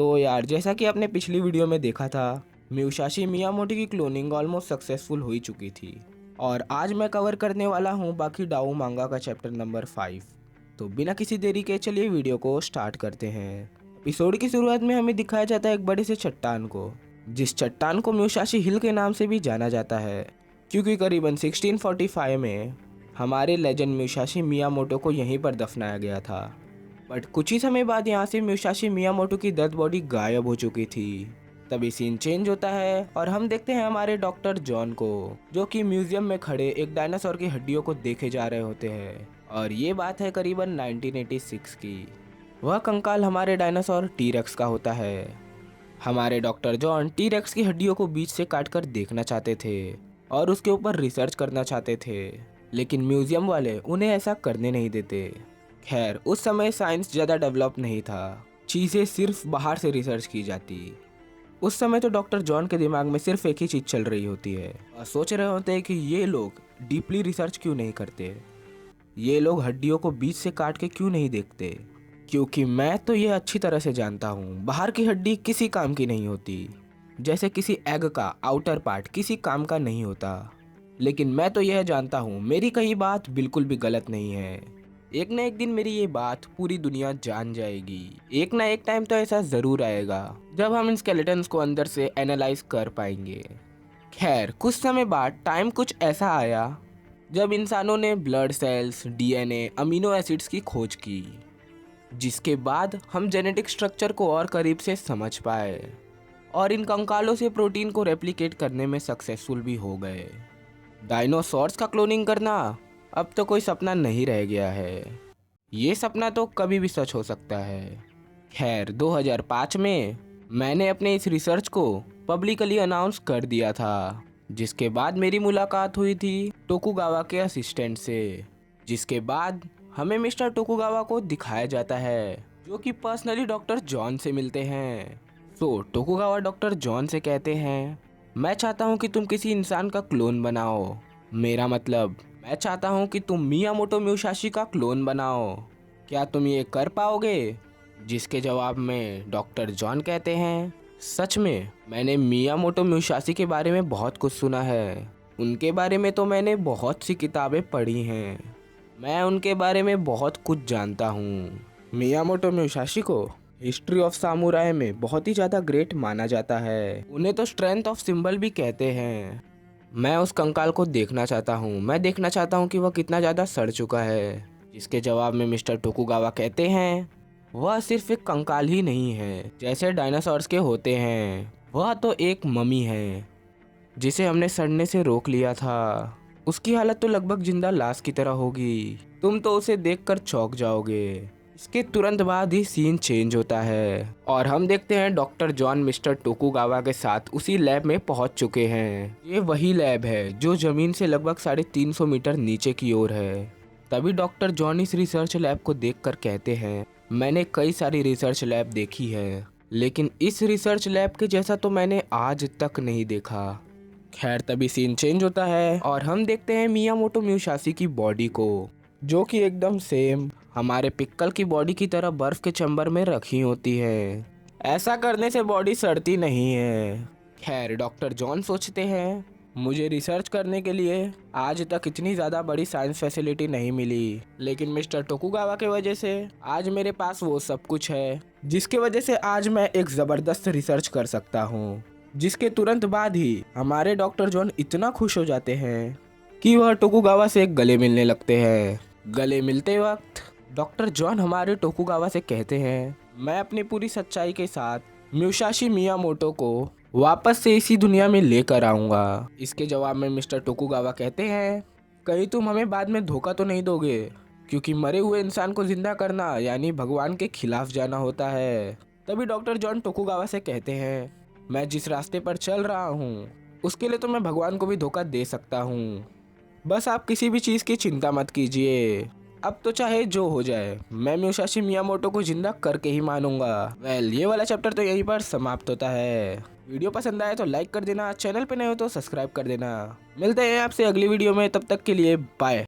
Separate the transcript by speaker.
Speaker 1: तो यार, जैसा कि आपने पिछली वीडियो में देखा था, म्यूसाशी मियामोटो की क्लोनिंग ऑलमोस्ट सक्सेसफुल हो ही चुकी थी और आज मैं कवर करने वाला हूँ बाकी डाउ मांगा का चैप्टर नंबर 5। तो बिना किसी देरी के चलिए वीडियो को स्टार्ट करते हैं। एपिसोड की शुरुआत में हमें दिखाया जाता है एक बड़े से चट्टान को, जिस चट्टान को म्यूसाशी हिल के नाम से भी जाना जाता है, क्योंकि करीबन 1645 में हमारे लेजेंड म्यूसाशी मियामोटो को यहीं पर दफनाया गया था। बट कुछ ही समय बाद यहाँ से म्यूसाशी मियामोटो की डेड बॉडी गायब हो चुकी थी। तभी सीन चेंज होता है और हम देखते हैं हमारे डॉक्टर जॉन को, जो कि म्यूजियम में खड़े एक डायनासोर की हड्डियों को देखे जा रहे होते हैं। और ये बात है करीबन 1986 की। वह कंकाल हमारे डायनासोर टीरेक्स का होता है। हमारे डॉक्टर जॉन टीरेक्स की हड्डियों को बीच से काटकर देखना चाहते थे और उसके ऊपर रिसर्च करना चाहते थे, लेकिन म्यूजियम वाले उन्हें ऐसा करने नहीं देते। खैर, उस समय साइंस ज़्यादा डेवलप नहीं था, चीज़ें सिर्फ बाहर से रिसर्च की जाती। उस समय तो डॉक्टर जॉन के दिमाग में सिर्फ एक ही चीज़ चल रही होती है और सोच रहे होते हैं कि ये लोग डीपली रिसर्च क्यों नहीं करते, ये लोग हड्डियों को बीच से काट के क्यों नहीं देखते। क्योंकि मैं तो ये अच्छी तरह से जानता हूँ, बाहर की हड्डी किसी काम की नहीं होती, जैसे किसी एग का आउटर पार्ट किसी काम का नहीं होता। लेकिन मैं तो यह जानता हूँ मेरी कही बात बिल्कुल भी गलत नहीं है। एक ना एक दिन मेरी ये बात पूरी दुनिया जान जाएगी। एक ना एक टाइम तो ऐसा ज़रूर आएगा जब हम इन स्केलेटन्स को अंदर से एनालाइज कर पाएंगे। खैर, कुछ समय बाद टाइम कुछ ऐसा आया जब इंसानों ने blood cells, DNA, amino acids की खोज की, जिसके बाद हम जेनेटिक स्ट्रक्चर को और करीब से समझ पाए और इन कंकालों से प्रोटीन को रेप्लिकेट करने में सक्सेसफुल भी हो गए। डायनासोर्स का क्लोनिंग करना अब तो कोई सपना नहीं रह गया है, ये सपना तो कभी भी सच हो सकता है। खैर, 2005 में मैंने अपने इस रिसर्च को पब्लिकली अनाउंस कर दिया था, जिसके बाद मेरी मुलाकात हुई थी टोकुगावा के असिस्टेंट से, जिसके बाद हमें मिस्टर टोकुगावा को दिखाया जाता है, जो कि पर्सनली डॉक्टर जॉन से मिलते हैं। तो टोकुगावा डॉक्टर जॉन से कहते हैं, मैं चाहता हूँ कि तुम किसी इंसान का क्लोन बनाओ। मेरा मतलब, मैं चाहता हूँ कि तुम मियामोटो म्यूसाशी का क्लोन बनाओ। क्या तुम ये कर पाओगे? जिसके जवाब में डॉक्टर जॉन कहते हैं, सच में मैंने मियामोटो म्यूसाशी के बारे में बहुत कुछ सुना है। उनके बारे में तो मैंने बहुत सी किताबें पढ़ी हैं। मैं उनके बारे में बहुत कुछ जानता हूँ। मियामोटो म्यूसाशी को हिस्ट्री ऑफ सामुराई में बहुत ही ज़्यादा ग्रेट माना जाता है। उन्हें तो स्ट्रेंथ ऑफ सिंबल भी कहते हैं। मैं उस कंकाल को देखना चाहता हूँ। मैं देखना चाहता हूँ कि वह कितना ज़्यादा सड़ चुका है। जिसके जवाब में मिस्टर टोकुगावा कहते हैं, वह सिर्फ एक कंकाल ही नहीं है जैसे डायनासोर्स के होते हैं, वह तो एक ममी है जिसे हमने सड़ने से रोक लिया था। उसकी हालत तो लगभग जिंदा लाश की तरह होगी। तुम तो उसे देखकर चौंक जाओगे। इसके तुरंत बाद ही सीन चेंज होता है और हम देखते हैं डॉक्टर जॉन मिस्टर टोकुगावा के साथ उसी लैब में पहुंच चुके हैं। ये वही लैब है जो जमीन से लगभग 350 मीटर नीचे की ओर है। तभी डॉक्टर जॉन इस रिसर्च लैब को देखकर कहते हैं, मैंने कई सारी रिसर्च लैब देखी है, लेकिन इस रिसर्च लैब के जैसा तो मैंने आज तक नहीं देखा। खैर, तभी सीन चेंज होता है और हम देखते हैं मियामोटो म्यूसाशी की बॉडी को, जो कि एकदम सेम हमारे पिक्कल की बॉडी की तरह बर्फ के चैम्बर में रखी होती है। ऐसा करने से बॉडी सड़ती नहीं है। खैर, डॉक्टर जॉन सोचते हैं, मुझे रिसर्च करने के लिए आज तक इतनी ज़्यादा बड़ी साइंस फैसिलिटी नहीं मिली, लेकिन मिस्टर टोकुगावा के वजह से आज मेरे पास वो सब कुछ है, जिसके वजह से आज मैं एक ज़बरदस्त रिसर्च कर सकता हूँ। जिसके तुरंत बाद ही हमारे डॉक्टर जॉन इतना खुश हो जाते हैं कि वह टोकुगावा से गले मिलने लगते हैं। गले मिलते वक्त डॉक्टर जॉन हमारे टोकुगावा से कहते हैं, मैं अपनी पूरी सच्चाई के साथ म्यूसाशी मियामोटो को वापस से इसी दुनिया में लेकर आऊँगा। इसके जवाब में मिस्टर टोकुगावा कहते हैं, कहीं तुम हमें बाद में धोखा तो नहीं दोगे, क्योंकि मरे हुए इंसान को जिंदा करना यानी भगवान के खिलाफ जाना होता है। तभी डॉक्टर जॉन टोकुगावा से कहते हैं, मैं जिस रास्ते पर चल रहा हूँ उसके लिए तो मैं भगवान को भी धोखा दे सकता हूँ। बस आप किसी भी चीज़ की चिंता मत कीजिए। अब तो चाहे जो हो जाए, मैं म्यूसाशी मियामोटो को जिंदा करके ही मानूंगा। ये वाला चैप्टर तो यहीं पर समाप्त होता है। वीडियो पसंद आए तो लाइक कर देना, चैनल पे नए हो तो सब्सक्राइब कर देना। मिलते हैं आपसे अगली वीडियो में, तब तक के लिए बाय।